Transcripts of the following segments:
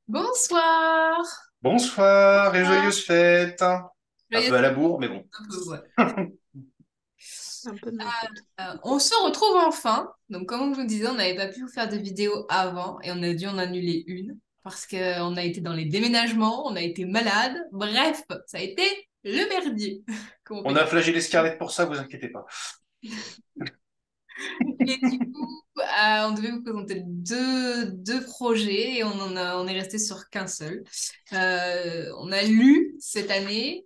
Bonsoir! Bonsoir et joyeuses fêtes. Un peu Joyeuse à la bourre, mais bon. un peu, ouais. Un peu de ma faute. On se retrouve enfin. Donc, comme je vous disais, on n'avait pas pu vous faire de vidéo avant et on a dû en annuler une parce qu'on a été dans les déménagements, on a été malade. Bref, ça a été le merdier, comme on peut On dire. a flagellé Scarlett pour ça, vous inquiétez pas. Et du coup, on devait vous présenter deux projets et on est resté sur qu'un seul. On a lu cette année,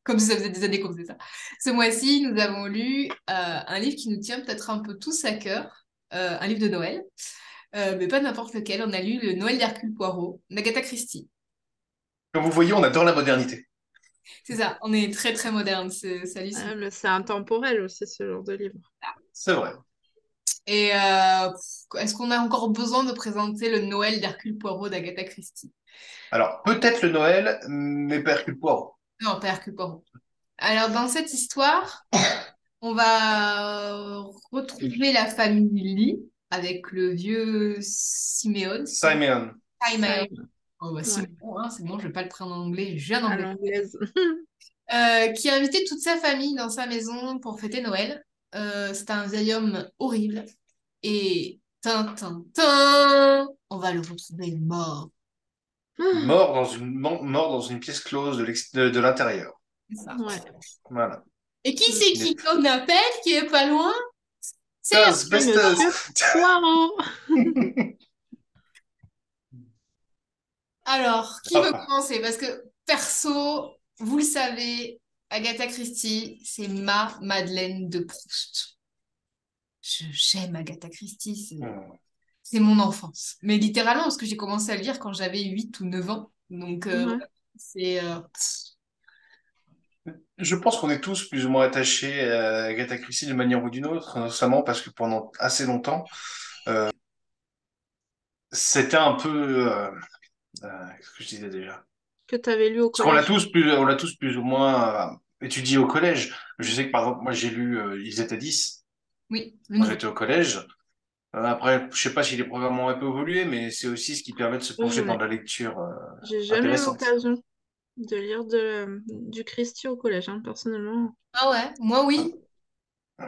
comme si ça faisait des années qu'on faisait ça. Ce mois-ci, nous avons lu un livre qui nous tient peut-être un peu tous à cœur, un livre de Noël, mais pas n'importe lequel. On a lu Le Noël d'Hercule Poirot d'Agatha Christie. Comme vous voyez, on adore la modernité. C'est ça, on est très très moderne, ça hallucine. Mais c'est intemporel aussi, ce genre de livre. C'est vrai. Et est-ce qu'on a encore besoin de présenter Le Noël d'Hercule Poirot d'Agatha Christie? Alors, peut-être le Noël, mais pas Hercule Poirot. Non, pas Hercule Poirot. Alors, dans cette histoire, on va retrouver la famille Lee avec le vieux Siméon, c'est ça? Simon. Siméon. Simon. Oh, bah, Ouais, Siméon, hein, c'est bon, je vais pas le prendre en anglais, je viens à d'anglais. l'anglaise. Qui a invité toute sa famille dans sa maison pour fêter Noël. C'est un vieil homme horrible. Et on va le retrouver mort. Mort dans une pièce close de l'intérieur. C'est ça. Ouais. Voilà. Et qui Mm. c'est qui qu'on appelle, qui est pas loin? C'est C'est Ghostbusters. Monsieur Poirot. Alors, qui veut Enfin, commencer? Parce que perso, vous le savez, Agatha Christie, c'est ma Madeleine de Proust. J'aime Agatha Christie, c'est mon enfance. Mais littéralement, parce que j'ai commencé à le lire quand j'avais 8 ou 9 ans. Donc, Ouais. voilà, c'est... je pense qu'on est tous plus ou moins attachés à Agatha Christie d'une manière ou d'une autre, notamment parce que pendant assez longtemps, c'était un peu... qu'est-ce que je disais déjà? Que t'avais lu au Parce qu'on l'a collège. tous on l'a tous plus ou moins étudié au collège. Je sais que par exemple, moi j'ai lu Ils étaient 10 Oui, le quand nouveau. j'étais au collège. Après, je sais pas si les programmes ont un peu évolué, mais c'est aussi ce qui permet de se Moi, plonger dans de la lecture j'ai jamais eu intéressante. l'occasion de lire du Christie au collège, hein, personnellement. Ah ouais, moi oui. Non.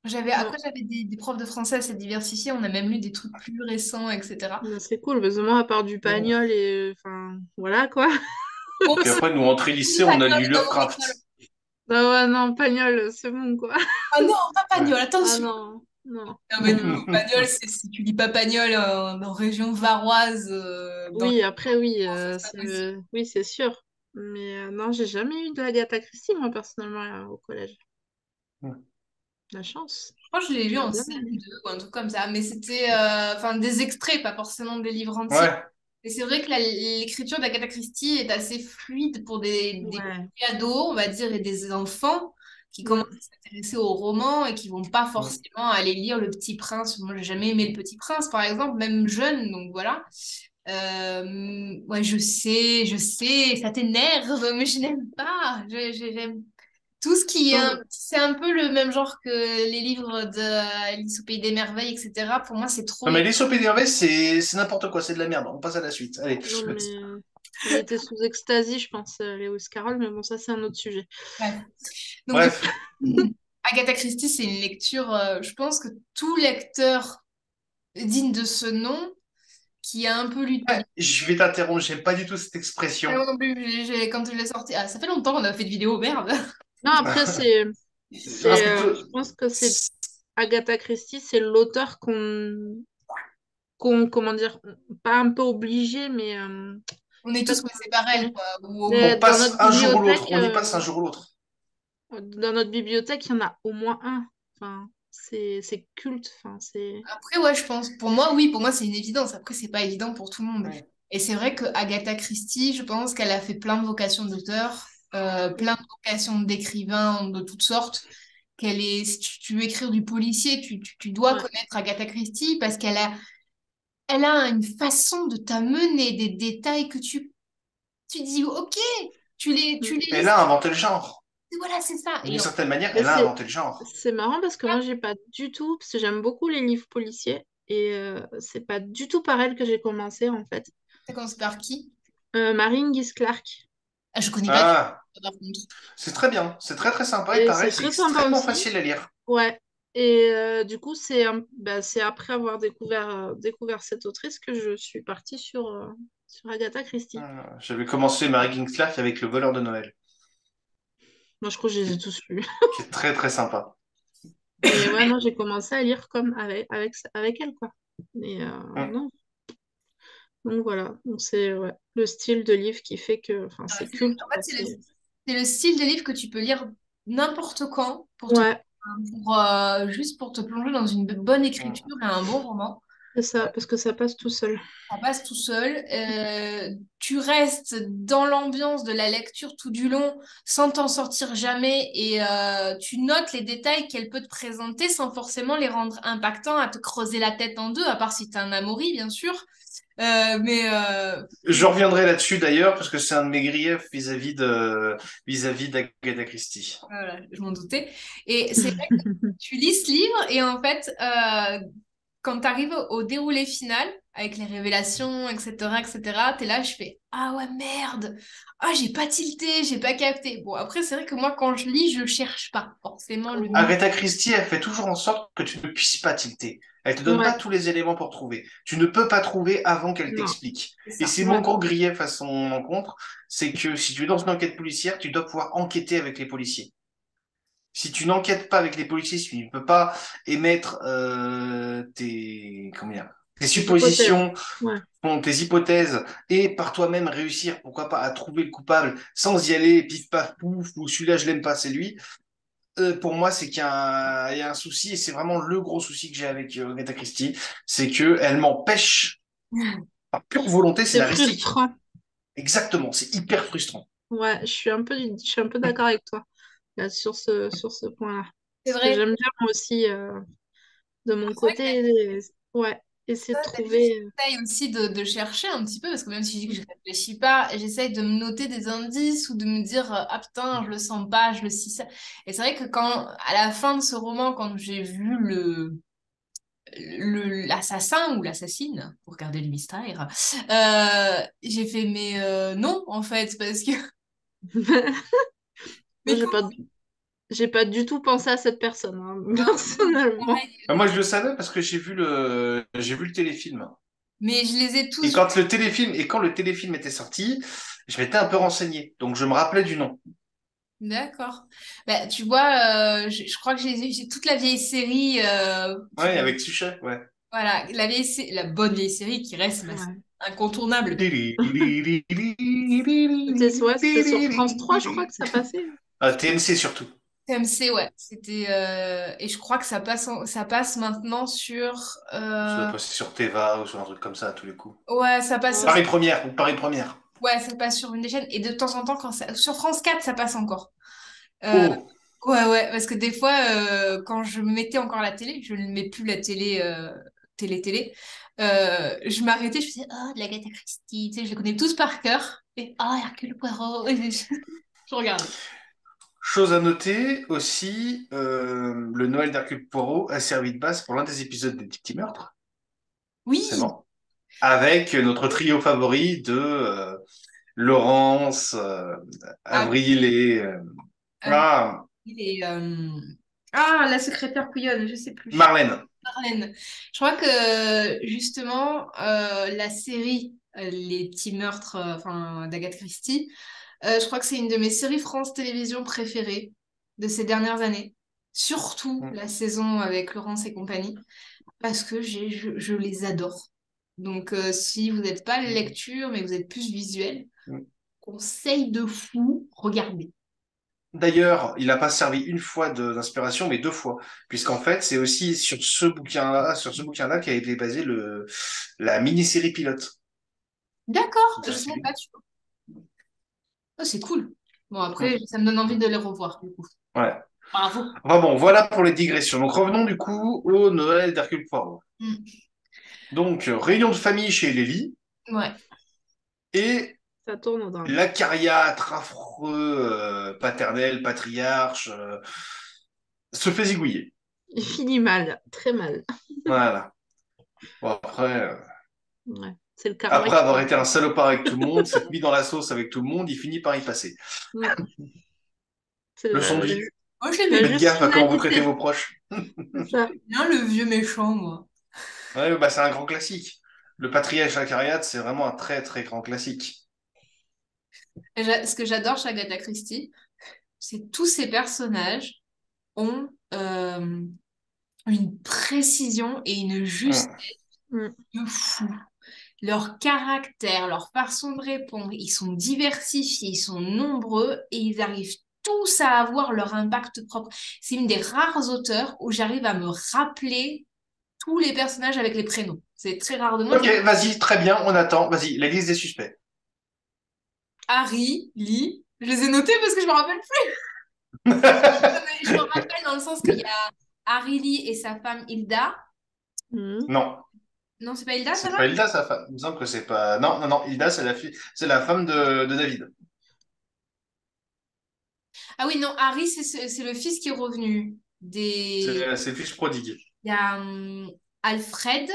Après, j'avais des profs de français assez diversifiés. On a même lu des trucs plus récents, etc. Mais c'est cool, parce que moi, à part du pagnol et... Enfin, voilà, quoi. Bon, Puis c'est après, nous, entrée lycée, on a Pagnol lu dans mon école. Lovecraft. Ah ouais, non, pagnol, c'est bon, quoi. Ah non, pas Pagnol, Ouais. Ah attention. non, non, Non, mais non, non, non. Pagnol, c'est si tu dis pas Pagnol en région varoise, dans les Oui, après, oui, France, c'est pas possible. oui, c'est sûr. Mais non, j'ai jamais eu de l'Agatha Christie, moi, personnellement, au collège. La chance. Je crois que je l'ai lu J'aurais en bien aimé. CM2 ou un truc comme ça, mais c'était enfin des extraits, pas forcément des livres entiers. Ouais. Et c'est vrai que l'écriture d'Agatha Christie est assez fluide pour des Ouais. petits ados, on va dire, et des enfants qui commencent Mm. à s'intéresser aux romans et qui vont pas Mm. forcément aller lire Le Petit Prince. Moi, j'ai jamais aimé Le Petit Prince, par exemple, même jeune, donc voilà. Ouais, je sais, ça t'énerve, mais je n'aime pas. J'aime tout ce qui est Mm. c'est un peu le même genre que les livres de Alice au Pays des Merveilles, etc. Pour moi, c'est trop Non, mais les... les sopes énervées, c'est n'importe quoi, c'est de la merde. On passe à la suite. Allez. Non, mais il était sous extasie, je pense, Lewis Carroll, mais bon, ça, c'est un autre sujet. Bref. Donc, Bref. Agatha Christie, c'est une lecture, je pense que tout lecteur digne de ce nom, qui a un peu lu tous Ouais, les... je vais t'interrompre, j'aime pas du tout cette Ah, expression. moi non plus, quand il est sorti... Ah, ça fait longtemps qu'on a fait de vidéo, merde. Non, après, Un je plutôt. pense que c'est Agatha Christie, c'est l'auteur comment dire, pas un peu obligé, mais On je sais est pas tous comment passés par elle, l'exprimer. quoi. Ou au moins... On Mais passe un jour ou l'autre, on y passe un jour ou l'autre. dans notre bibliothèque, il y en a au moins un. Enfin, c'est culte. Enfin, c'est. Après, ouais, je pense, pour moi, oui, pour moi, c'est une évidence. Après, c'est pas évident pour tout le monde. Ouais. Et c'est vrai que Agatha Christie, je pense qu'elle a fait plein de vocations d'auteur, plein de vocations d'écrivain de toutes sortes. Si tu veux écrire du policier, tu dois Ouais. connaître Agatha Christie parce qu'elle a elle a une façon de t'amener des détails que tu dis, ok, tu les Elle lis. a inventé le genre. Voilà, c'est ça. D'une Et certaine manière, Mais elle a inventé le genre. c'est marrant parce que moi, j'ai pas du tout, parce que j'aime beaucoup les livres policiers, et c'est pas du tout par elle que j'ai commencé, en fait. ça commence par qui? Marine Gies-Clark. Ah, je connais pas du tout, Ah, par contre. c'est très bien. C'est très très sympa. Et Et pareil, c'est c'est très sympa extrêmement aussi. facile à lire. Ouais. Et du coup, c'est après avoir découvert cette autrice que je suis partie sur Agatha Christie. J'avais commencé Mary Kingsclark avec Le voleur de Noël, Moi, je crois que je qui les ai est, tous lus. qui est très très sympa. Mais ouais, non, j'ai commencé à lire comme avec elle, quoi. Et Hum. non. Donc voilà. Donc c'est ouais, le style de livre qui fait que, enfin, Ah, c'est culte, en fait, quoi. c'est le style de livre que tu peux lire n'importe quand Ouais, juste pour te plonger dans une bonne Hum. écriture et un bon roman. c'est ça, parce que ça passe tout seul. Ça passe tout seul. Tu restes dans l'ambiance de la lecture tout du long sans t'en sortir jamais et tu notes les détails qu'elle peut te présenter sans forcément les rendre impactants, à te creuser la tête en deux, à part si t'es un amaury, bien sûr. Mais Je reviendrai là-dessus d'ailleurs parce que c'est un de mes griefs vis-à-vis d'Agatha Christie. voilà, je m'en doutais. Et c'est vrai que tu lis ce livre et en fait, quand tu arrives au déroulé final, avec les révélations, etc., t'es là, je fais, ah ouais, merde, ah, j'ai pas tilté, j'ai pas capté. Bon, après, c'est vrai que moi, quand je lis, je cherche pas forcément le mot. Agatha Christie, elle fait toujours en sorte que tu ne puisses pas tilter. Elle te donne pas Ouais, tous les éléments pour trouver. Tu ne peux pas trouver avant qu'elle non, t'explique. C'est Et ça. c'est ouais, mon gros grief à son encontre, c'est que si tu es dans une enquête policière, tu dois pouvoir enquêter avec les policiers. Si tu n'enquêtes pas avec les policiers, si tu ne peux pas émettre tes les hypothèses. suppositions, Ouais, tes hypothèses, et par toi-même réussir, pourquoi pas, à trouver le coupable sans y aller, pif paf pouf, ou celui-là je l'aime pas, c'est lui. Pour moi, c'est il y a un souci, et c'est vraiment le gros souci que j'ai avec Agatha Christie, c'est que elle m'empêche, par pure volonté c'est scénaristique. frustrant. Exactement, c'est hyper frustrant. Ouais, je suis un peu d'accord avec toi là, sur ce point-là. C'est Parce que vrai. j'aime bien moi aussi, de mon C'est vrai que côté, ouais, essayer de d'habitude, trouver. j'essaye aussi de chercher un petit peu, parce que même si je dis que je réfléchis pas, j'essaye de me noter des indices ou de me dire, ah putain, je le sens pas, je le sens ça. Et c'est vrai que quand, à la fin de ce roman, quand j'ai vu l'assassin ou l'assassine, pour garder le mystère, j'ai fait, mais non, en fait, parce que... Moi, Mais comment? j'ai pas du tout pensé à cette personne, hein, personnellement. Pareil. Moi, je le savais parce que j'ai vu le téléfilm. Mais je les ai Et tous vus. quand le téléfilm était sorti, je m'étais un peu renseigné. Donc, je me rappelais du nom. D'accord. Bah, tu vois, je crois que j'ai toute la vieille série. Ouais, avec Suchet, ouais. Voilà, la bonne vieille série qui reste Ouais. incontournable. C'était sur France 3 je crois que ça passait. Ah, TMC surtout. TMC, ouais. C'était et je crois que ça passe maintenant sur Ça doit passer sur Teva ou sur un truc comme ça à tous les coups. ouais, ça passe sur Paris Première ou Paris Première. ouais, ça passe sur une des chaînes et de temps en temps sur France 4 ça passe encore. Euh, Oh, ouais, parce que des fois quand je mettais encore la télé, je ne mets plus la télé télé. Je m'arrêtais, je faisais oh de la Agatha Christie, tu sais, je les connais tous par cœur et oh Hercule Poirot. Je regardais. chose à noter aussi, le Noël d'Hercule Poirot a servi de base pour l'un des épisodes des Petits Meurtres, Oui, forcément, avec notre trio favori de Laurence, ah, Avril et euh, ah, la secrétaire couillonne, je sais plus. Marlène. Marlène. Je crois que justement la série Les petits meurtres enfin d'Agathe Christie, je crois que c'est une de mes séries France Télévisions préférées de ces dernières années. Surtout Mm, la saison avec Laurence et compagnie, parce que je les adore. Donc si vous n'êtes pas mm, lecture, mais vous êtes plus visuel, mm. conseil de fou, regardez. D'ailleurs, il n'a pas servi une fois d'inspiration, mais deux fois, puisqu'en fait, c'est aussi sur ce bouquin-là, qu'a été basée la mini-série pilote D'accord, de je la sais série. pas, tu vois. Oh, c'est cool. Bon, après, Mm, ça me donne envie mm. de les revoir, du coup. Ouais. Bravo. Enfin bon, voilà pour les digressions. Donc revenons du coup au Noël d'Hercule Poirot. Mm. Donc, réunion de famille chez Lélie Ouais. et Ça tourne au drame. l'acariâtre affreux, paternel, patriarche, se fait zigouiller. Il finit mal, très mal. Voilà. Bon, Ouais. C'est le karma après qui avoir passe. été un salopard avec tout le monde, s'être mis dans la sauce avec tout le monde, il finit par y passer. Mm. C'est Leçon de vie. Moi, je l'aimais la Faites gaffe à comment vous traitez justice-humanité. vos proches. C'est ça. bien, le vieux méchant, moi. Ouais, bah, c'est un grand classique. Le patriarche acariâtre, c'est vraiment un très très grand classique. Ce que j'adore chez Agatha Christie, c'est que tous ces personnages ont une précision et une justesse Mm. Mm. de fou. Leur caractère, leur façon de répondre, ils sont diversifiés, ils sont nombreux et ils arrivent tous à avoir leur impact propre. C'est une des rares auteurs où j'arrive à me rappeler tous les personnages avec les prénoms. C'est très rare de moi. Ok, vas-y, très bien, on attend. Vas-y, la liste des suspects. Harry, Lee, je les ai notés parce que je me rappelle plus. Je me rappelle dans le sens qu'il y a Harry Lee et sa femme Hilda. Mm. Non, Non, c'est pas Hilda, sa c'est femme? pas Hilda, sa femme. Il me semble que c'est pas. Non, non, non, Hilda, c'est la fille, c'est la femme de David. Ah oui, non, Harry, c'est le fils qui est revenu. C'est le fils prodigue. Il y a Alfred Mais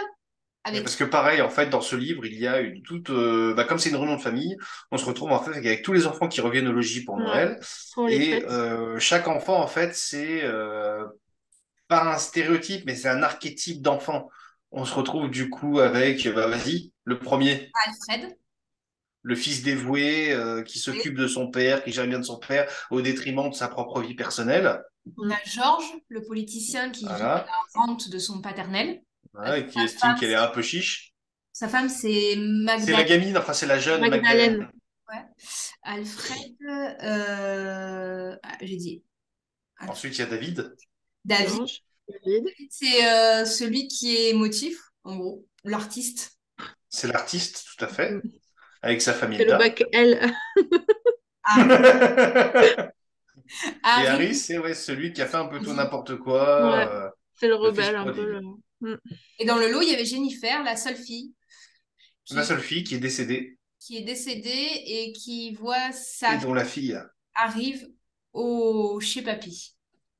avec... parce que pareil, en fait, dans ce livre, il y a une toute, bah, comme c'est une réunion de famille, on se retrouve en fait avec tous les enfants qui reviennent au logis pour Ouais. Noël, Pour les et fêtes. chaque enfant, en fait, c'est pas un stéréotype, mais c'est un archétype d'enfant. On se retrouve du coup avec, bah, vas-y, le premier, Alfred. le fils dévoué qui Oui. s'occupe de son père, qui gère bien de son père, au détriment de sa propre vie personnelle. On a Georges, le politicien qui vit Voilà. la rente de son paternel. Voilà, et qui Sa estime femme, qu'elle est un peu chiche. c'est C'est la Magdalene. gamine, enfin c'est la jeune Magdalene. Magdalene. Ouais. Alfred, j'ai dit Alfred. Ensuite, il y a David. David, Georges. David. c'est celui qui est émotif, en gros, l'artiste. C'est l'artiste, tout à fait, Mm. avec sa famille C'est le là. bac L. Harry, Et Harry, Harry, c'est ouais, celui qui a fait un peu tout n'importe quoi, Ouais. C'est le le fils rebelle un peu. prodigue. Mm. et dans le lot, il y avait Jennifer, la seule fille, La qui, seule fille qui est décédée qui est décédée et qui voit et sa fille dont la fille. arrive chez Papy.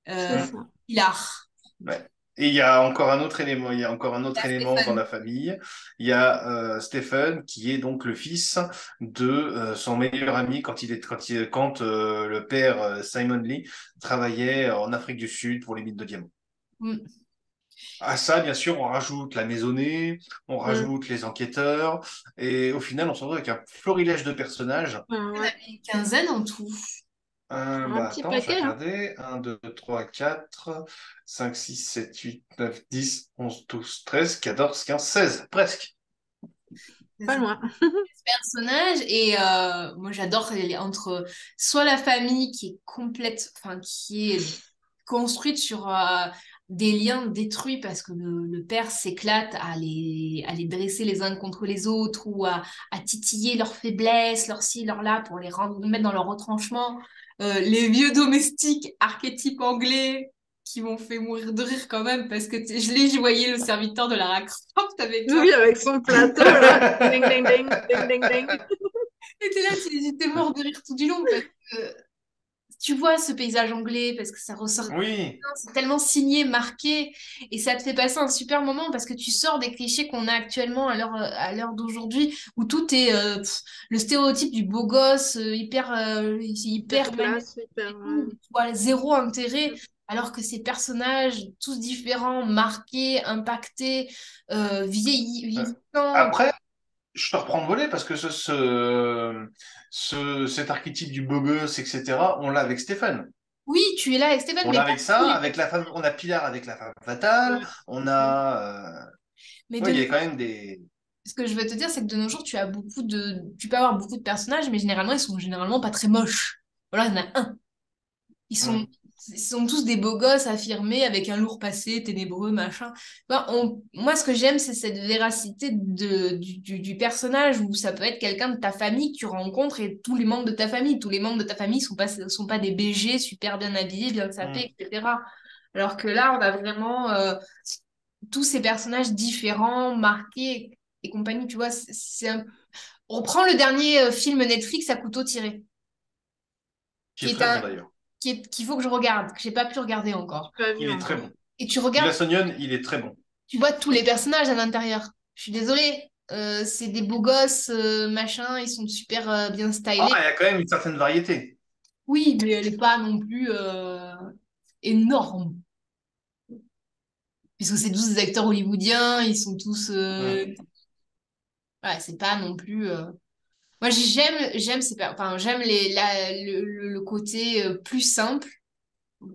C'est Euh, Hmm, ça. Pilar. ouais. Et il y a encore un autre élément, il y a encore un Il y autre a élément dans Stéphane. la famille. Il y a Stephen qui est donc le fils de son meilleur ami quand le père Simon Lee travaillait en Afrique du Sud pour les mines de diamants. Mm. À ça, bien sûr, on rajoute la maisonnée, on Mm. rajoute les enquêteurs, et au final, on se retrouve avec un florilège de personnages. Il y en Ouais. avait une quinzaine en tout. Un Bah petit attends, je vais paquet, hein. regarder. 1, 2, 3, 4, 5, 6, 7, 8, 9, 10, 11, 12, 13, 14, 15, 16, presque. C'est Pas ça. loin. Personnage et moi j'adore entre soit la famille qui est complète, enfin qui est construite sur des liens détruits parce que le père s'éclate à les dresser les uns contre les autres ou à titiller leurs faiblesses, leurs ci, leurs là pour les mettre dans leur retranchement. Les vieux domestiques, archétype anglais, qui m'ont fait mourir de rire quand même parce que je voyais le serviteur de Lara Croft avec Oui, avec son plateau, là. Ding, ding, ding, ding, ding, ding. et t'es là, t'es mort de rire tout du long parce que tu vois ce paysage anglais, parce que ça ressort, Oui. c'est tellement signé, marqué, et ça te fait passer un super moment parce que tu sors des clichés qu'on a actuellement à l'heure d'aujourd'hui, où tout est le stéréotype du beau gosse, hyper Hyper magnétique classe, hyper. et tout, tu vois, zéro intérêt. Alors que ces personnages, tous différents, marqués, impactés, Euh, vieillissants, Après, je te reprends de voler parce que cet archétype du beau gosse, etc., on l'a avec Stéphane. oui, tu es là avec Stéphane, On mais l'a pas avec tous ça, les avec la femme, on a Pilar avec la femme fatale, Ouais. on Mm. a. mais Ouais, de il y a quand même des. Ce que je veux te dire, c'est que de nos jours, tu peux avoir beaucoup de personnages, mais généralement, ils sont généralement pas très moches. Voilà, il y en a un. Hmm. Ils sont tous des beaux gosses affirmés avec un lourd passé, ténébreux, machin. Moi, ce que j'aime, c'est cette véracité du personnage où ça peut être quelqu'un de ta famille que tu rencontres et tous les membres de ta famille. Tous les membres de ta famille sont pas des BG super bien habillés, bien sapés, Hmm. etc. Alors que là, on a vraiment tous ces personnages différents, marqués et compagnie, tu vois, on prend le dernier film Netflix à couteau tiré, Qui qui est est très bon un, d'ailleurs. qu'il faut que je regarde, que j'ai pas pu regarder encore. Pas Il vu est très encore. bon. Et tu regardes, Glass Onion, il est très bon. tu vois tous les personnages à l'intérieur. Je suis désolée, c'est des beaux gosses, machin, ils sont super bien Ah, stylés. il y a quand même une certaine variété. Oui, mais elle est pas non plus énorme. Puisque c'est tous des acteurs hollywoodiens, ils sont tous... Hmm. ouais, c'est pas non plus... Moi, enfin, j'aime le côté plus simple,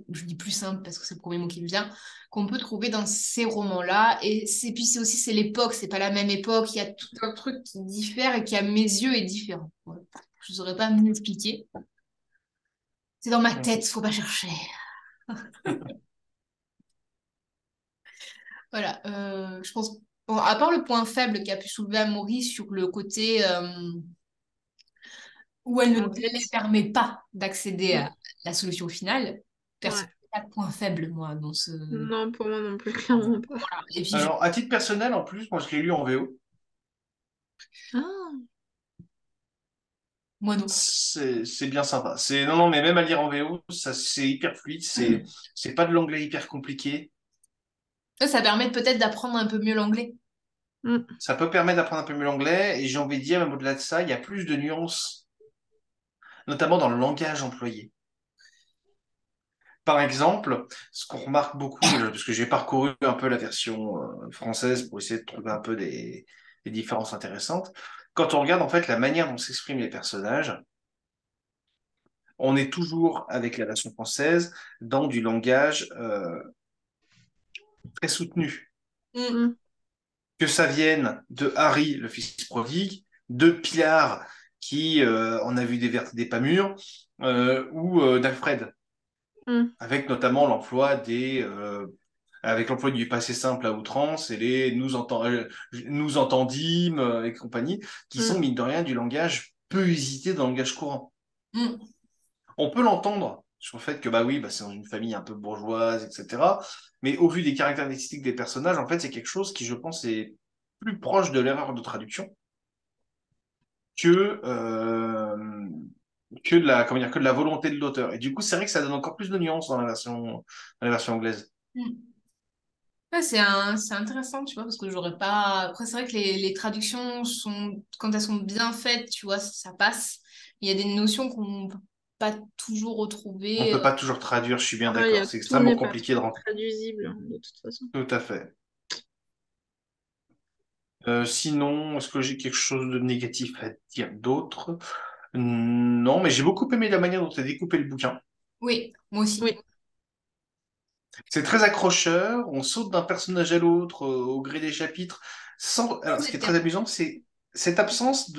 je dis plus simple parce que c'est le premier mot qui me vient, qu'on peut trouver dans ces romans-là. Et puis c'est aussi, c'est l'époque, c'est pas la même époque, il y a tout un truc qui diffère et qui, à mes yeux, est différent. Voilà. Je ne saurais pas m'expliquer. C'est dans ma tête, faut pas chercher. Voilà, je pense, bon, à part le point faible qu'a pu soulever Amaury sur le côté où elle ne les Enquête. permet pas d'accéder Mm. à la solution finale, perso, Ouais. pas de point faible, moi, dans ce... Non, pour moi non plus, clairement pas. Voilà. Et puis, Alors, à titre personnel, en plus, moi, je l'ai lu en VO. Ah, moi non. C'est bien sympa. Non, non, mais même à lire en VO, ça, c'est hyper fluide. C'est pas de l'anglais hyper compliqué. Ça permet peut-être d'apprendre un peu mieux l'anglais. mm. Ça peut permettre d'apprendre un peu mieux l'anglais. Et j'ai envie de dire, même au-delà de ça, il y a plus de nuances, notamment dans le langage employé. Par exemple, ce qu'on remarque beaucoup, parce que j'ai parcouru un peu la version française pour essayer de trouver un peu des différences intéressantes. Quand on regarde en fait la manière dont s'expriment les personnages, on est toujours avec la version française dans du langage très soutenu. Mm. Mm. Que ça vienne de Harry, le fils prodigue, de Pilar, qui en a vu des vertes et des pas mûres, ou d'Alfred, Mm. avec notamment avec l'emploi du passé simple à outrance et les nous entendîmes et compagnie, qui sont Mm. mine de rien du langage peu usité dans le langage courant. Mm. On peut l'entendre sur le fait que bah oui, bah, c'est dans une famille un peu bourgeoise, etc. Mais au vu des caractéristiques des personnages, en fait, c'est quelque chose qui, je pense, est plus proche de l'erreur de traduction que comment dire, que de la volonté de l'auteur. Et du coup, c'est vrai que ça donne encore plus de nuances dans la version anglaise. Mm. Ouais, c'est intéressant, tu vois, parce que j'aurais pas... Après, c'est vrai que les traductions sont, quand elles sont bien faites, tu vois, ça passe. Il y a des notions qu'on peut pas toujours On retrouver. peut pas toujours traduire, je suis bien Ouais, d'accord. C'est tout extrêmement n'est pas compliqué de rentrer. traduisible, hein, de toute façon. Tout à fait. Sinon, est-ce que j'ai quelque chose de négatif à dire d'autre? Non, mais j'ai beaucoup aimé la manière dont tu as découpé le bouquin. Oui, moi aussi. Oui. C'est très accrocheur, on saute d'un personnage à l'autre au gré des chapitres. Alors, ce qui est très Exactement. amusant, c'est cette absence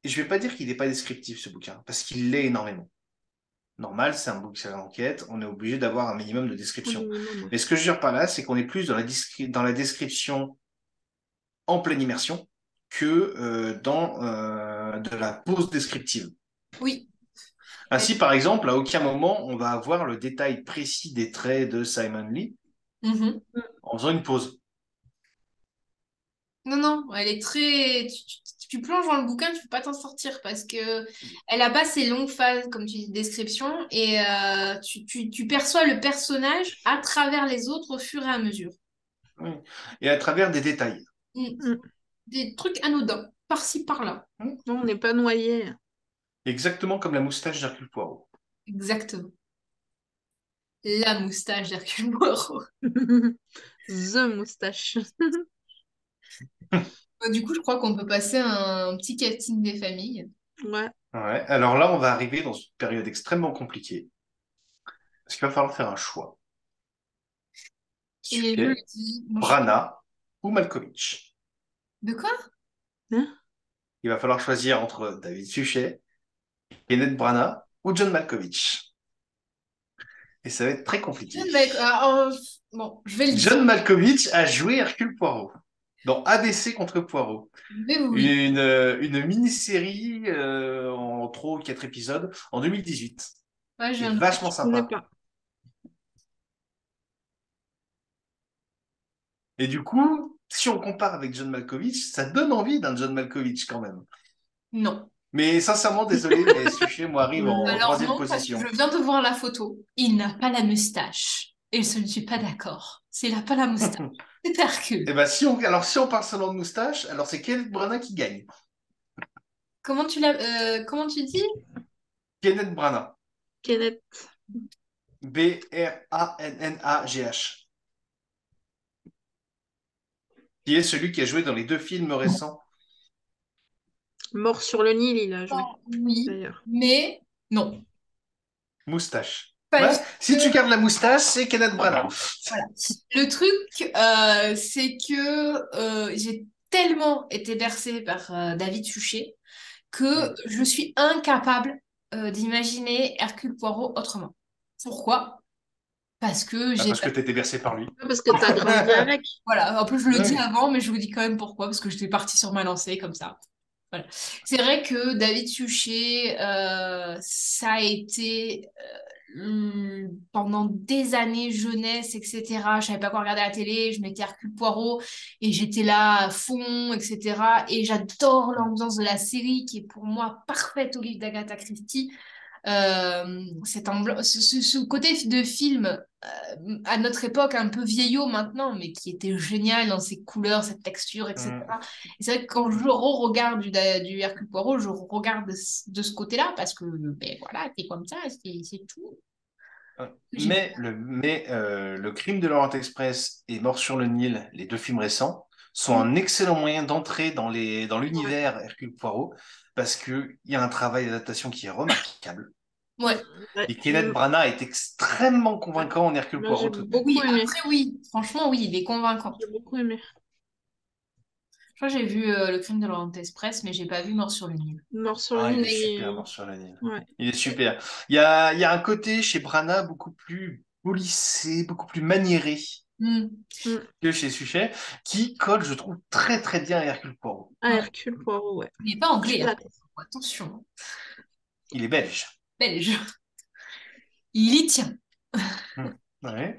et je vais pas dire qu'il n'est pas descriptif, ce bouquin, parce qu'il l'est énormément. Normal, c'est un bouquin d'enquête, on est obligé d'avoir un minimum de Un description. minimum, ouais. Mais ce que je veux dire par là, c'est qu'on est plus dans la description en pleine immersion que dans de la pause descriptive. Oui. Ainsi, par exemple, à aucun moment on va avoir le détail précis des traits de Simon Lee Mhm. en faisant une pause. Non, non, elle est très... Tu plonges dans le bouquin, tu peux pas t'en sortir parce que elle a pas ces longues phases, comme tu dis, de description, et tu perçois le personnage à travers les autres au fur et à mesure. Oui. Et à travers des détails. Mm. Mm. Des trucs anodins, par-ci, par-là. Hmm. Non, on n'est pas noyé. Exactement comme la moustache d'Hercule Poirot. Exactement. La moustache d'Hercule Poirot. The moustache. Du coup, je crois qu'on peut passer à un petit casting des familles. Ouais. Ouais. Alors là, on va arriver dans une période extrêmement compliquée, parce qu'il va falloir faire un choix. Et je le Suquet, dis, Brana ou Malkovich. de quoi? Hein. Il va falloir choisir entre David Suchet, Kenneth Branagh ou John Malkovich. Et ça va être très compliqué. John Mc- ah, oh, bon, je vais le dire. John Malkovich a joué Hercule Poirot dans ABC contre Poirot. Je vais vous le dire. Une mini-série en 3 ou 4 épisodes en 2018, Ouais, je qui est viens de voir. vachement Je connais sympa. pas. Et du coup, si on compare avec John Malkovich, ça donne envie d'un John Malkovich quand même. Non. Mais sincèrement, désolé, mais Suchet, moi, arrive en Non. Alors troisième non, parce que je position. viens de voir la photo. Il n'a pas la moustache. Et je ne suis pas d'accord. S'il n'a pas la moustache, c'est Hercule. Et ben, si on parle seulement de moustache, alors c'est Kenneth Branagh qui gagne. Comment tu dis? Kenneth Branagh. Kenneth, Brannagh. Qui est celui qui a joué dans les deux films récents. Mort sur le Nil, il a joué, Oh, oui, d'ailleurs. mais non. Moustache. Ouais. Parce Si tu que, gardes la moustache, c'est Kenneth Branagh. voilà. Le truc, c'est que j'ai tellement été bercée par David Suchet que Hmm. je suis incapable d'imaginer Hercule Poirot autrement. Pourquoi? Parce que Ah, j'ai... parce que tu étais bercé par lui. Parce que t'as grandi avec. Voilà, en plus je le dis Oui. avant, mais je vous dis quand même pourquoi, parce que j'étais partie sur ma lancée comme ça. Voilà. C'est vrai que David Suchet, ça a été pendant des années jeunesse, etc. Je savais pas quoi regarder à la télé, je mettais Hercule Poirot et j'étais là à fond, etc. Et j'adore l'ambiance de la série qui est pour moi parfaite au livre d'Agatha Christie. Ce côté de film à notre époque un peu vieillot maintenant, mais qui était génial dans ses couleurs, cette texture, Hmm. etc. Et c'est vrai que quand je re-regarde du Hercule Poirot, je regarde de ce côté-là parce que ben voilà, c'est comme ça, c'est tout. J'ai- Le Crime de l'Orient Express et Mort sur le Nil, les deux films récents, sont un excellent moyen d'entrer dans Ouais. l'univers Hercule Poirot parce qu'il y a un travail d'adaptation qui est remarquable. Ouais. Ouais. Et Kenneth Branagh est extrêmement Ouais. convaincant en Hercule Moi, j'ai Poirot tout de même. beaucoup Oui, aimé. après oui, franchement oui, il est convaincant. J'ai beaucoup aimé. Je crois que j'ai vu Le Crime de l'Orient Express, mais j'ai pas vu Mort sur le Nil. Mort sur le Ah, Nil, il est super, Mort sur le Nil. ouais. Il est super. Il y a un côté chez Branagh beaucoup plus polissé, beaucoup plus maniéré Hmm. Mm. que chez Suchet, qui colle, je trouve, très très bien à Hercule Poirot. Ah, Ouais. Hercule Poirot, ouais. Il n'est pas Je suis anglais, hein. d'accord. Attention, Il est belge. belge. Il y tient. Hmm. Ouais.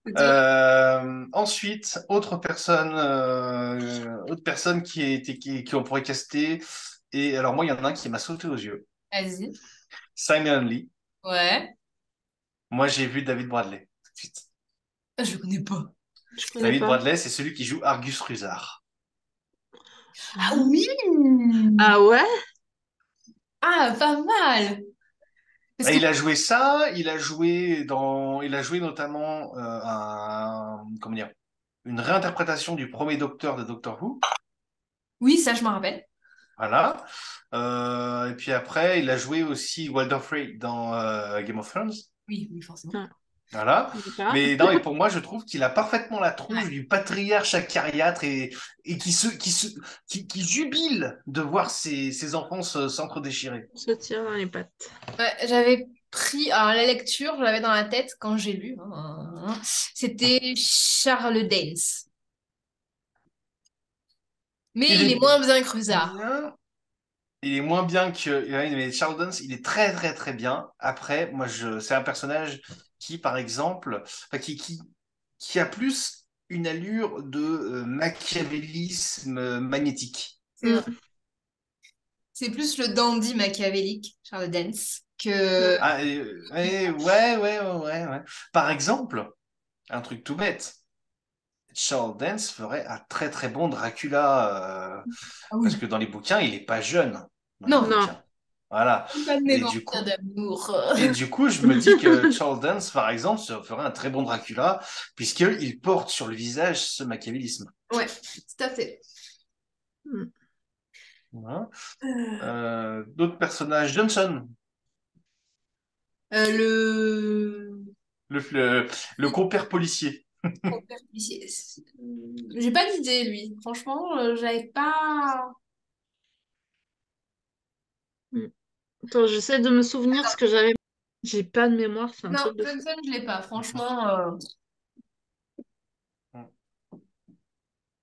C'est dur. Ensuite, autre personne qui on pourrait caster. Et alors moi, il y en a un qui m'a sauté aux yeux. Vas-y. Simon Lee. Ouais. Moi, j'ai vu David Bradley tout de suite. Ah, je le connais pas. Je connais David pas. Bradley, c'est celui qui joue Argus Rusard. Ah Ah, oui! ah ouais? Ah, pas mal! Parce Bah, que il a joué ça, il a joué notamment comment dire, une réinterprétation du premier Docteur de Doctor Who. oui, ça, je m'en rappelle. Voilà. Et puis après, il a joué aussi Walder Frey dans Game of Thrones. Oui, oui, forcément. Non, Voilà. je sais pas. Mais non, et pour moi, je trouve qu'il a parfaitement la tronche du patriarche acariâtre et qui jubile de voir ses enfants s'entre-déchirer. On se tire dans les pattes. Ouais, j'avais pris. Alors, la lecture, je l'avais dans la tête quand j'ai lu, hein. C'était Charles Dance. Mais Il il est est moins bien que Rusard. bien. Il est moins bien que mais Charles Dance, il est très très très bien. Après, c'est un personnage qui, par exemple, enfin, qui a plus une allure de machiavélisme magnétique. C'est vrai. Mm, C'est plus le dandy machiavélique, Charles Dance, que. mm. Ah, ouais. Par exemple, un truc tout bête, Charles Dance ferait un très très bon Dracula, Ah parce oui. que dans les bouquins, il est pas jeune dans les Non, Non. bouquins. Voilà. pas de Et mémoire du coup, d'amour. je me dis que Charles Dance, par exemple, se ferait un très bon Dracula, puisqu'il porte sur le visage ce machiavélisme. Ouais, tout à fait. Mm. Voilà. Euh, D'autres personnages, Johnson, le... le compère policier. J'ai pas d'idée, lui. Franchement, j'avais pas... Mm. Attends, j'essaie de me souvenir ce que j'avais. J'ai pas de mémoire, c'est un Non, truc de fou. Johnson, je l'ai pas. Franchement,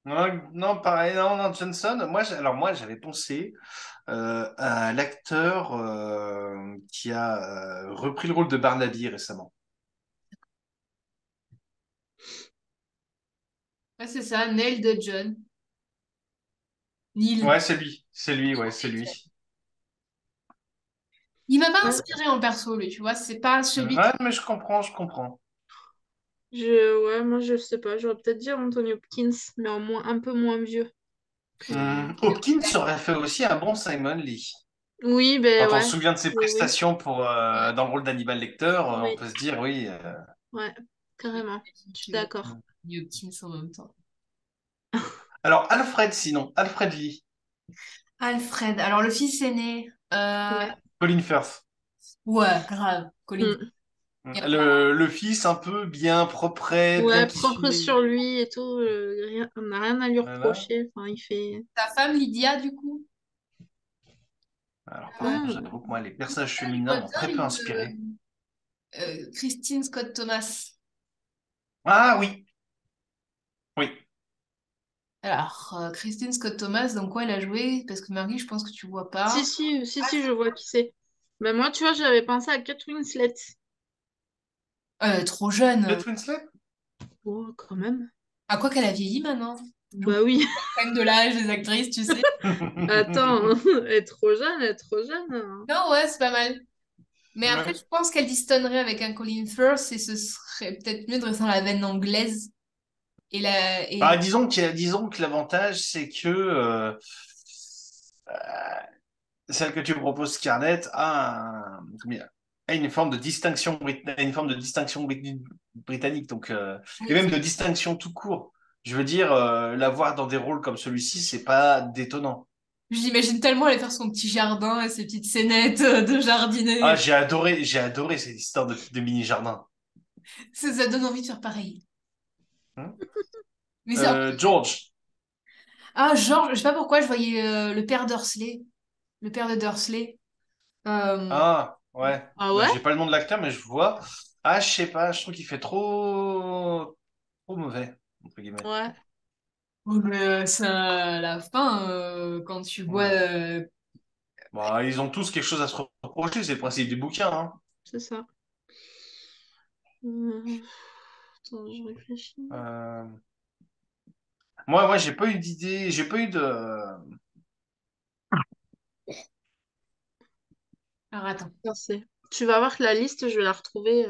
Non, non, pareil, non, non, Johnson. Moi, j'avais pensé à l'acteur qui a repris le rôle de Barnaby récemment. Ouais, c'est ça, Neil de John. Neil. Ouais, c'est lui, ouais, c'est lui. Il m'a pas Ouais, inspiré en perso, lui, tu vois, c'est pas celui Ouais, qui... mais je comprends, je comprends. ouais, moi je sais pas, j'aurais peut-être dit Anthony Hopkins, mais un peu moins vieux que... Hopkins aurait fait aussi un bon Simon Lee. Oui, ben Quand on ouais, se souvient de ses oui, prestations Ouais, dans le rôle d'Hannibal Lecter, on oui, peut se dire, oui. ouais, carrément, je suis d'accord. Anthony Hopkins en même temps. Alors, Alfred, sinon, Alfred Lee, Alfred, alors le fils aîné, Ouais. Colin Firth. ouais, grave, Colin. Mm. Il y a pas- Le fils un peu bien propre, bien Ouais, propre tissu. sur lui et tout, on n'a rien à lui Voilà. reprocher. Enfin, il fait. Ta femme, Lydia, du coup. Alors, par contre, Hmm. j'avoue que moi, les personnages Harry féminins m'ont Potter, très peu inspiré. Christine Scott Thomas. Ah oui, oui. Alors, Christine Scott Thomas, dans quoi elle a joué? Parce que Marie, je pense que tu vois Si, pas. si, si, si, je vois qui c'est. Ben moi, tu vois, j'avais pensé à Kate Winslet. Trop jeune. Kate Winslet? Oh, quand même. À quoi qu'elle a vieilli maintenant? Bah oui. Quand même de l'âge des actrices, tu sais. Attends, elle est trop jeune, elle est trop jeune. Non, ouais, c'est pas mal. Mais après, Ouais. je pense qu'elle distonnerait avec un Colin Firth et ce serait peut-être mieux de rester dans la veine anglaise. Et la... Bah, et... disons que l'avantage, c'est que celle que tu proposes, Scarlett, comment dire, a une forme de distinction, a une forme de distinction britannique, donc, et même de distinction tout court. Je veux dire, la voir dans des rôles comme celui-ci, c'est pas détonnant. J'imagine tellement aller faire son petit jardin et ses petites scénettes de Ah, jardiner. j'ai adoré cette histoire de mini-jardin. Ça donne envie de faire pareil. Hein. Mais c'est... George. Ah, George, je sais pas pourquoi je voyais le père Dursley. Le père de Dursley. Euh, Ah, ouais. Ah Bah, ouais? j'ai pas le nom de l'acteur, mais je vois. Ah, je sais pas, je trouve qu'il fait trop mauvais, entre guillemets. Ouais, oh, mais c'est à la fin, quand tu vois... Ouais. Bah, ils ont tous quelque chose à se reprocher, c'est le principe du bouquin, hein. c'est ça. Euh, Attends, je réfléchis. Euh, moi, j'ai pas eu d'idée, j'ai pas eu de. Alors attends. Merci. Tu vas voir que la liste, je vais la retrouver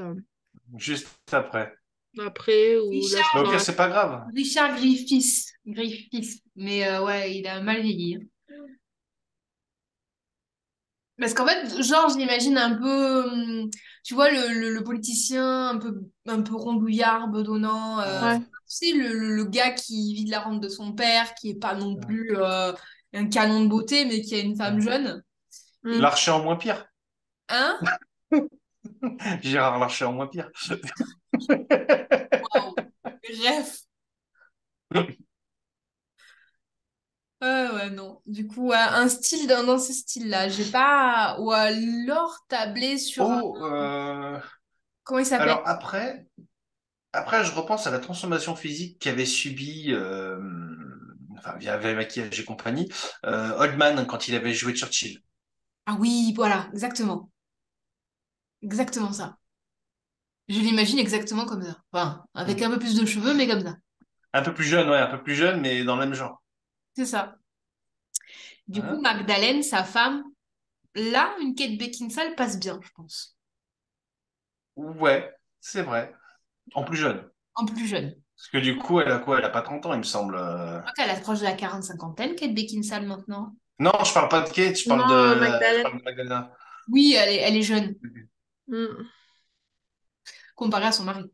Juste après. après ou là Bah, au Richard, dans pire, la... c'est pas grave. Richard Griffiths. Griffiths. Mais ouais, il a mal vieilli. Parce qu'en fait, genre, je l'imagine un peu, tu vois, le politicien un peu rondouillard, bedonnant, Ouais. Ouais. tu sais, le gars qui vit de la rente de son père, qui est pas non plus un canon de beauté, mais qui a une femme jeune. Et, Hmm. L'archer en moins pire. hein? Gérard Larcher en moins pire. Waouh. Bref. Ouais, non. Du coup, ouais, un style dans ce style-là. J'ai pas. Ou alors tabler sur. Oh, Comment il s'appelle? alors après, je repense à la transformation physique qu'avait subie, enfin, via maquillage et compagnie, Oldman quand il avait joué Churchill. Ah oui, voilà, exactement. Exactement ça. Je l'imagine exactement comme ça. Enfin, avec Hmm. un peu plus de cheveux, mais comme ça. Un peu plus jeune, ouais, un peu plus jeune, mais dans le même genre. C'est ça. Du coup, Hein. Magdalene, sa femme, là, une Kate Beckinsale passe bien, je pense. Ouais, c'est vrai. En plus jeune. En plus jeune. Parce que du coup, elle a quoi? Elle a pas 30 ans, il me semble. Je crois qu'elle approche de la quarantaine-cinquantaine, Kate Beckinsale, maintenant. Non, je parle pas de Kate, Non, je Magdalene. parle de Magdalena. Oui, elle est jeune, Hmm. comparée à son mari.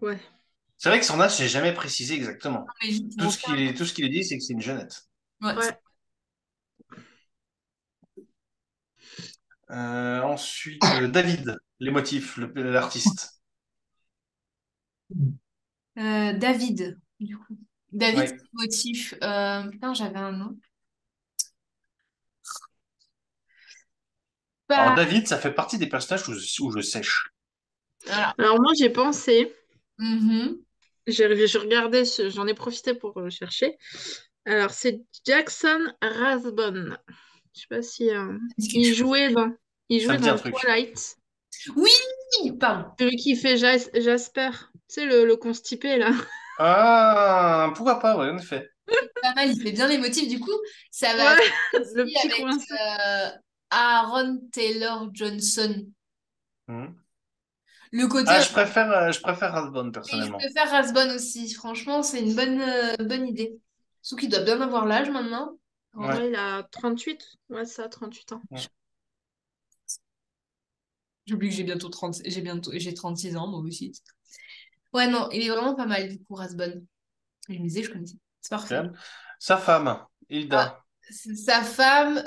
Ouais. C'est vrai que son âge, j'ai jamais précisé exactement. Mais pour aucun... Tout ce qu'il est dit, c'est que c'est une jeunette. Ouais. Ouais. Ensuite, David, les motifs, l'artiste. David, du coup. David, Oui. c'est le motif. Putain, j'avais un nom. Alors Pas... David, ça fait partie des personnages où je sèche. Voilà. Alors moi, j'ai pensé, Mhm. j'ai regardé, j'en ai profité pour chercher. Alors, c'est Jackson Rathbone. Je sais pas si il jouait dans, il Ça jouait me dit un dans truc. Twilight. Oui, pardon. Celui qui fait Jasper. Tu sais, le constipé, là. Ah, pourquoi pas, ouais, en effet. Pas mal, il fait bien les motifs. Du coup, ça va Ouais, le aussi petit avec coincé. Aaron Taylor Johnson. Mhm. Le côté. Ah, je préfère Rathbone, Et je personnellement. préfère Rasbonne aussi. Franchement, c'est une bonne idée. Sauf qu'il doit bien avoir l'âge maintenant. Ouais. Ouais, il a 38. Ouais, ça, 38 ans. Ouais. J'oublie que j'ai 36 ans, moi aussi. Ouais, non, il est vraiment pas mal, du coup, Rasbonne. Je me disais, je connaissais. C'est parfait. Calme. Sa femme, Ah, Hilda. sa femme,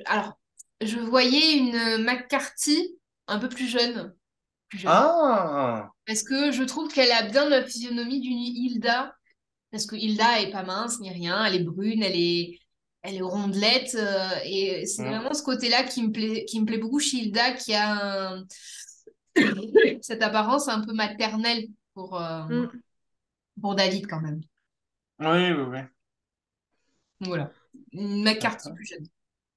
alors, je voyais une McCarthy un peu plus jeune. Plus jeune. Ah! Parce que je trouve qu'elle a bien la physionomie d'une Hilda. Parce que Hilda est pas mince ni rien. Elle est brune, elle est rondelette. Et c'est Mhm. vraiment ce côté-là qui me plaît beaucoup chez Hilda, qui a cette apparence un peu maternelle Mm. pour David quand même. Oui, oui, oui. Donc voilà. Une McCarthy Mhm. plus jeune.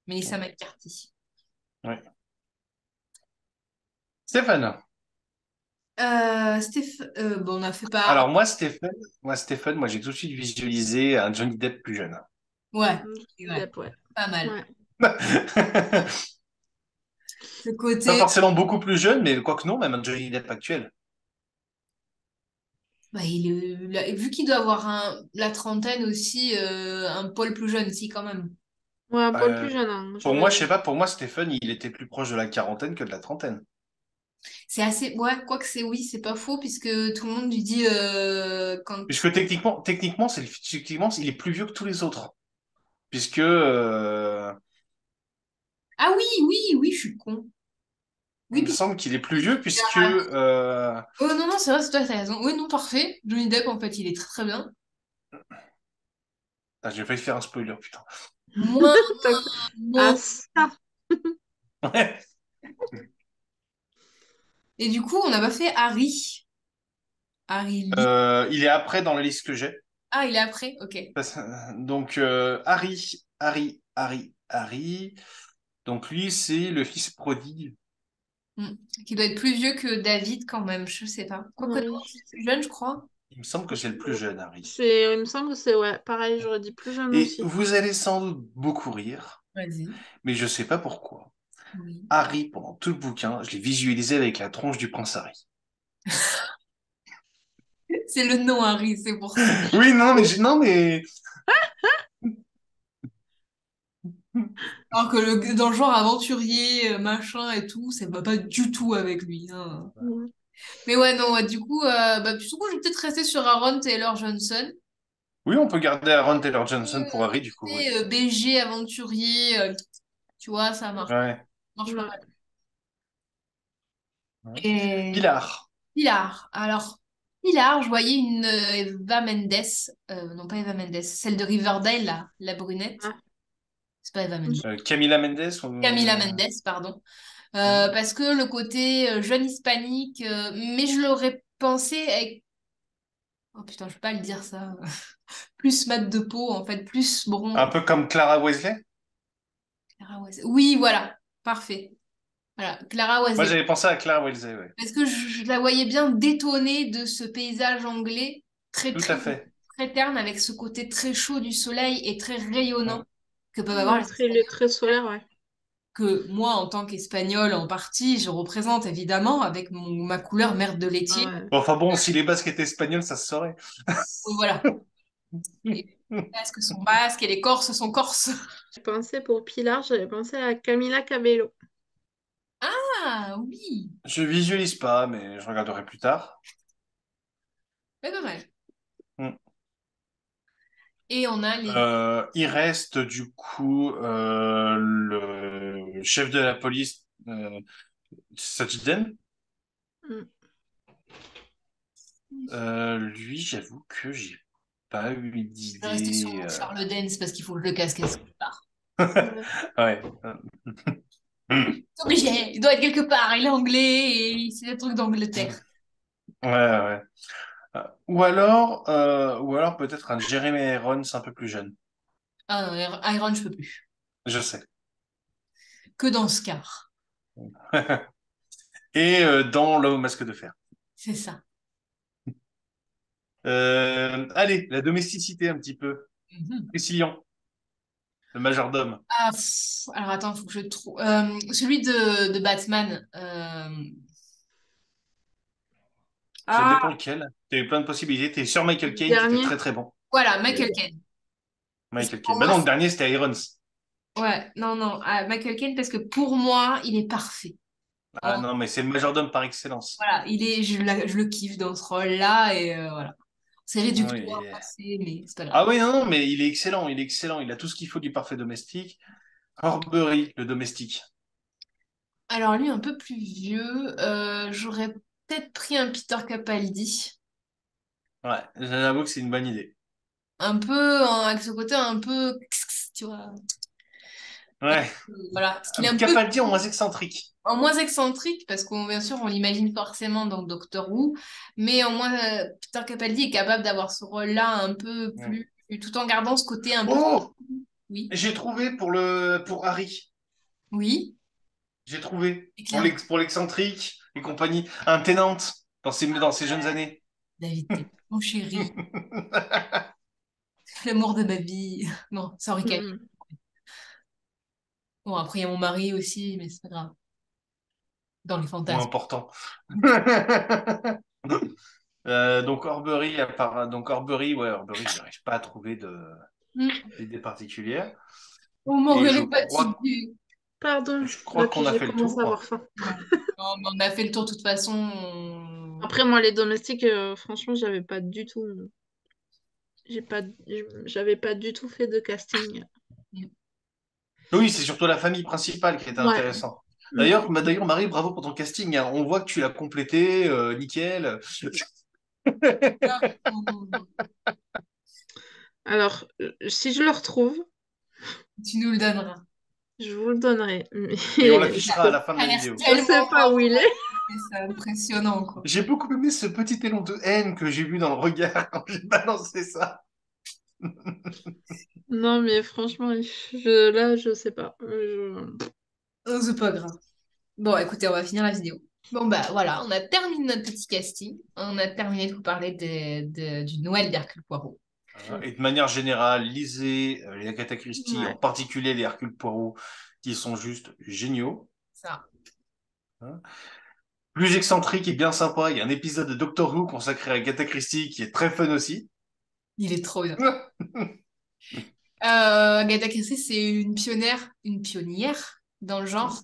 Melissa McCarthy. Oui. Stéphane. Bon, on a fait pas. Alors, Stéphane, moi, j'ai tout de suite visualisé un Johnny Depp plus jeune. Ouais, Mm. ouais, Depp, ouais. pas mal. Ouais. Ce Pas côté, forcément beaucoup plus jeune, mais quoique non, même un Johnny Depp actuel. bah, vu qu'il doit avoir la trentaine aussi, un poil plus jeune, si, quand même. Ouais, un poil Euh, plus jeune, hein, pour moi, j'aurais je sais dit. pas, pour moi, Stéphane, il était plus proche de la quarantaine que de la trentaine. C'est assez. Ouais, quoi que oui, c'est pas faux, puisque tout le monde lui dit quand. Puisque techniquement, il est plus vieux que tous les autres. Puisque, Ah oui, oui, oui, je suis con. Oui, il me puisque. semble qu'il est plus vieux, puisque, Oh non, non, c'est vrai, c'est toi, t'as raison. Oui, non, parfait. Johnny Depp, en fait, il est très très bien. ah, j'ai failli faire un spoiler, putain. Moins, T'as- Ah, moins. ça. Ouais. Et du coup, on n'a pas fait Harry. Harry Lee. Il est après dans la liste que j'ai. Ah, il est après? Ok. Donc, Harry. Donc, lui, c'est le fils prodigue. Hmm. Qui doit être plus vieux que David quand même, je sais pas. Quoique non, Oui. c'est plus jeune, je crois. Il me semble que c'est le plus jeune, Harry. Il me semble que c'est, ouais, pareil, j'aurais dit plus jeune Et aussi. vous allez sans doute beaucoup rire, Vas-y. mais je sais pas pourquoi. Oui. Harry, pendant tout le bouquin, je l'ai visualisé avec la tronche du prince Harry. C'est le nom Harry, c'est pour ça. Oui, non, mais, Alors que dans le genre aventurier, machin et tout, ça va pas du tout avec lui, hein. Mm. Mais ouais, non, ouais, du coup, je vais peut-être rester sur Aaron Taylor Johnson. oui, on peut garder Aaron Taylor Johnson pour Harry, du coup, oui. BG aventurier, tu vois, ça Ouais. marche pas Ouais. mal. Ouais. Et Pilar. Pilar. Alors, Pilar, je voyais une Eva Mendes. Non, pas Eva Mendes. Celle de Riverdale, là, la brunette. Ah. C'est pas Eva Mendes. Camila Mendes. Camila Mendes, pardon. Hmm. Parce que le côté jeune hispanique, mais je l'aurais pensé avec. Oh putain, je peux pas le dire ça. Plus mat de peau, en fait, plus Un bron. peu comme Clara Weasley. Clara Wesley. Oui, voilà. Parfait. Voilà, Clara Moi, Wesley. j'avais pensé à Clara Weasley, ouais. Parce que je la voyais bien détonnée de ce paysage anglais très, Tout à très, fait. très terne, avec ce côté très chaud du soleil et très rayonnant Hmm. que peuvent avoir Ouais, les il est Espagnols. très solaire, ouais. Que moi, en tant qu'Espagnol, en partie, je représente évidemment avec ma couleur merde de Ah laitier. ouais. Bon, enfin bon, si les Basques étaient espagnols, ça se saurait. Donc voilà. Les Basques sont basques et les Corses sont corses. J'ai pensé pour Pilar, j'avais pensé à Camila Cabello. Ah oui, Je visualise pas, mais je regarderai plus tard. mais pas mal. Hmm. Et on a les... Il reste du coup le chef de la police, Sajden. Mm. Lui, j'avoue que j'ai pas eu Je vais rester sur d'idée. mon Charles Dance parce qu'il faut que je le casse quelque part. Ouais. Ouais. C'est obligé, il doit être quelque part. Il est anglais et c'est des trucs d'Angleterre. Ouais, ouais. Ou alors peut-être un Jeremy Irons un peu plus jeune. Ah non, Iron, je peux plus. Je sais. Que dans Scar. Et dans L'homme au masque de fer. C'est ça. Allez, la domesticité un petit peu. Mhm. Priscillian, le majordome. Ah, alors attends, faut que je trouve. Celui de Batman. Ça dépend Ah, lequel. Tu as eu plein de possibilités. Tu es sur Michael le Caine qui était dernier. très très bon. voilà, Le- Michael Caine. Parce que Michael pour Caine. Bah moi, non, le dernier c'était Irons. ouais, non, non, Michael Caine, parce que pour moi, il est parfait. Ah En- non, mais c'est le majordome par excellence. voilà, je le kiffe dans ce rôle-là, et voilà. C'est Oui, réducteur, passé, mais c'est pas ah grave. oui, non, non, mais il est excellent, il est excellent. Il a tout ce qu'il faut du parfait domestique. Horbury, le domestique. Alors lui, un peu plus vieux, j'aurais peut-être pris un Peter Capaldi. Ouais, j'avoue que c'est une bonne idée. Un peu, avec ce côté un peu, tu vois. Ouais, Voilà, parce qu'il est un peu Capaldi en moins excentrique. en moins excentrique, parce qu'on bien sûr on l'imagine forcément dans Doctor Who, mais en moins Peter Capaldi est capable d'avoir ce rôle-là un peu Mm. plus, tout en gardant ce côté un peu. Oh, Oui, j'ai trouvé pour Harry. oui, J'ai trouvé c'est clair. pour l'excentrique et compagnie. Un Tennant dans ses jeunes années. David, t'es mon chéri, l'amour de ma vie. Non, c'est Henri Cavill. Hmm. Bon, après il y a mon mari aussi, mais c'est pas grave. Dans les Moins fantasmes. important. Donc Horbury, ouais, Horbury, j'arrive pas à trouver Hmm. d'idée particulière. Oh, Et Morgane est fatiguée. Pardon, je crois là puis qu'on a j'ai fait le commencé à avoir tour. faim. Ouais. Non, mais on a fait le tour de toute façon. Après moi les domestiques, franchement j'avais pas du tout fait de casting. Oui, c'est surtout la famille principale qui était Ouais. intéressant. Mm. D'ailleurs, Marie, bravo pour ton casting, hein. On voit que tu l'as complété, nickel. Alors si je le retrouve, Tu nous le donneras. je vous le donnerai. Et on Mais l'affichera à la fin de Ça a la l'air vidéo. je sais tellement pas où il est. c'est impressionnant, quoi. J'ai beaucoup aimé ce petit élan de haine que j'ai vu dans le regard quand j'ai balancé ça. Non mais franchement, là je sais pas. C'est pas grave. Bon, écoutez, on va finir la vidéo. Bon, bah voilà, on a terminé notre petit casting. On a terminé de vous parler du Noël d'Hercule Poirot. Voilà. Et de manière générale, lisez les Agatha Christie, en Ouais. particulier les Hercule Poirot, qui sont juste géniaux. Ça, Hein. Plus excentrique et bien sympa, il y a un épisode de Doctor Who consacré à Agatha Christie qui est très fun aussi. il est trop bien. Agatha Christie, c'est une pionnière dans le genre,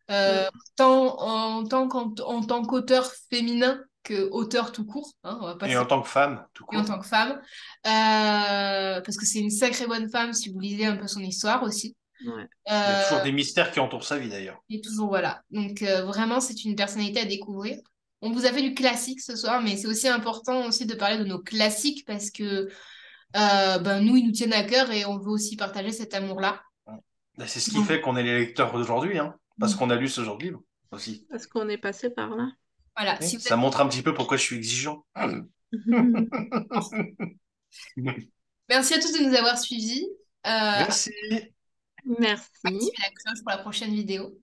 Mm. tant en tant qu'auteur féminin que auteur tout court, hein, on va pas Et se en tant que femme, tout et en court. tant que femme, parce que c'est une sacrée bonne femme si vous lisez un peu son histoire aussi. Ouais. Il y a toujours Euh, des mystères qui entourent sa vie d'ailleurs. et toujours voilà. Donc vraiment, c'est une personnalité à découvrir. On vous a fait du classique ce soir, mais c'est aussi important aussi de parler de nos classiques parce que ben, nous, ils nous tiennent à cœur et on veut aussi partager cet amour-là. Ben, c'est ce qui Donc, fait qu'on est les lecteurs d'aujourd'hui, hein, parce qu'on a lu ce genre de livre aussi. Parce qu'on est passé par là. voilà, Oui, si vous ça êtes... montre un petit peu pourquoi je suis exigeant. Merci à tous de nous avoir suivis. Merci. Merci. Activez la cloche pour la prochaine vidéo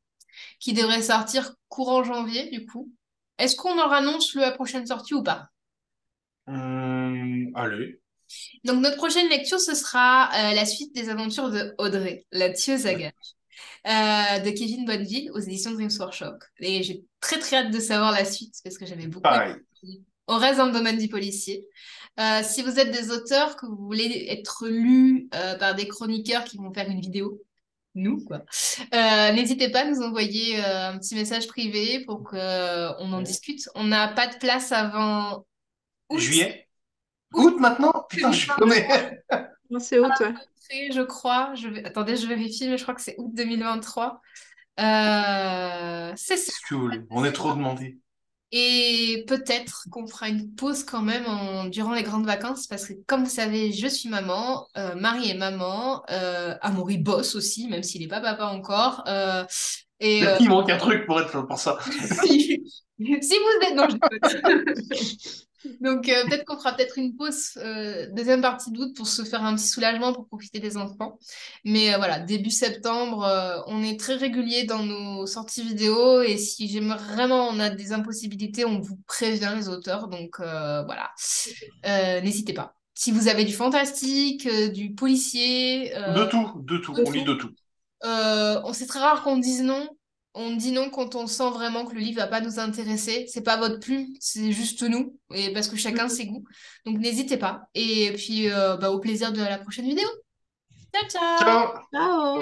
qui devrait sortir courant janvier, du coup. Est-ce qu'on en annonce la prochaine sortie ou pas? Allez. Donc, notre prochaine lecture, ce sera la suite des aventures de Audrey, la tueuse à gages, de Kevin Bonneville aux éditions Dreams Workshop. Et j'ai très très hâte de savoir la suite parce que j'avais beaucoup aimé. Pareil. On reste dans le domaine du policier. Si vous êtes des auteurs que vous voulez être lus par des chroniqueurs qui vont faire une vidéo, nous quoi, n'hésitez pas à nous envoyer un petit message privé pour qu'on en discute. On n'a pas de place avant août, Juillet? août Août maintenant? Putain, je suis 2023. paumé. Non, c'est haut, toi. Je crois. Attendez, je vérifie, mais je crois que c'est août 2023. C'est ça. Qu'est-ce que vous voulez? On est trop demandé. Et peut-être qu'on fera une pause quand même durant les grandes vacances, parce que comme vous savez, je suis maman, Marie est maman, Amaury bosse aussi, même s'il n'est pas papa encore. Et Il manque un truc pour être pour ça. Si vous êtes... Non, je déconne. Donc, peut-être qu'on fera peut-être une pause, deuxième partie d'août, pour se faire un petit soulagement, pour profiter des enfants. Mais voilà, début septembre, on est très régulier dans nos sorties vidéo. Et si jamais vraiment on a des impossibilités, on vous prévient, les auteurs. Donc, voilà. N'hésitez pas. Si vous avez du fantastique, du policier, De tout. de On lit tout. de tout. C'est très rare qu'on dise non. On dit non quand on sent vraiment que le livre va pas nous intéresser. C'est pas votre plume, c'est juste nous. Et parce que chacun Mhm. ses goûts. Donc n'hésitez pas. Et puis au plaisir de la prochaine vidéo. Ciao, ciao! Ciao! Ciao!